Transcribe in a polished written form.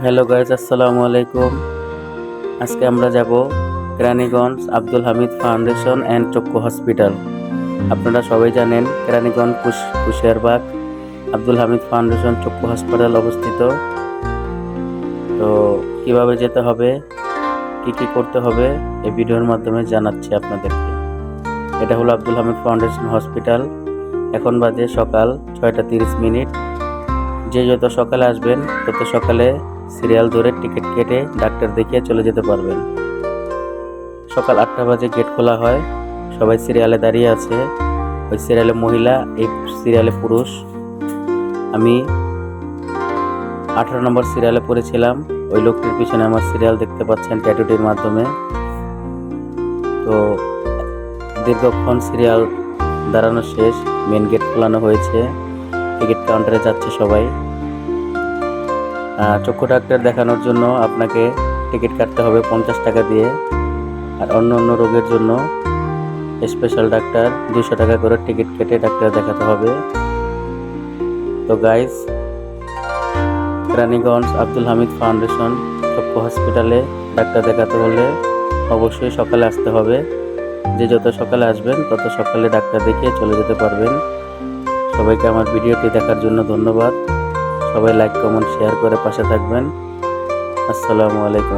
Hello guys, আসসালামু আলাইকুম। আজকে আমরা যাব কেরানীগঞ্জ আব্দুল হামিদ ফাউন্ডেশন অ্যান্ড চক্ষু হসপিটাল। আপনারা সবাই জানেন কেরানীগঞ্জ কুশিয়ারবাগ আব্দুল হামিদ ফাউন্ডেশন চক্ষু হসপিটাল অবস্থিত। তো কিভাবে যেতে হবে, কি করতে হবে এই ভিডিওর মাধ্যমে জানাচ্ছি আপনাদেরকে। এটা হলো আব্দুল হামিদ ফাউন্ডেশন হসপিটাল। এখন বাজে সকাল 6টা 30 মিনিট। যে যত সকালে আসবেন তত সকালে সিরিয়াল ধরে টিকিট কেটে ডাক্তার দেখিয়ে চলে যেতে পারবেন। সকাল 8টা বাজে গেট খোলা হয়, সবাই সিরিয়ালে দাঁড়িয়ে আছে। ওই সিরিয়ালে মহিলা, এই সিরিয়ালে পুরুষ। আমি 18 নম্বর সিরিয়ালে পড়েছিলাম। ওই লোকটির পিছনে আমার সিরিয়াল দেখতে পাচ্ছেন ট্যাটুটির মাধ্যমে। তো দীর্ঘক্ষণ সিরিয়াল দাঁড়ানো শেষ, মেন গেট খোলানো হয়েছে, টিকিট কাউন্টারে যাচ্ছে সবাই। চক্ষু ডাক্তার দেখানোর জন্য আপনাকে টিকিট কাটতে হবে 50 টাকা দিয়ে, আর অন্য অন্য রোগের জন্য স্পেশাল ডাক্তার 200 টাকা করে টিকিট কেটে ডাক্তার দেখাতে হবে। তো গাইস, কেরানীগঞ্জ আব্দুল হামিদ ফাউন্ডেশন চক্ষু হসপিটালে ডাক্তার দেখাতে হলে অবশ্যই সকালে আসতে হবে। যে যত সকালে আসবেন তত সকালে ডাক্তার দেখিয়ে চলে যেতে পারবেন। সবাইকে আমার ভিডিওটি দেখার জন্য ধন্যবাদ। সবাই লাইক, কমেন্ট, শেয়ার করে পাশে থাকবেন। আসসালামু আলাইকুম।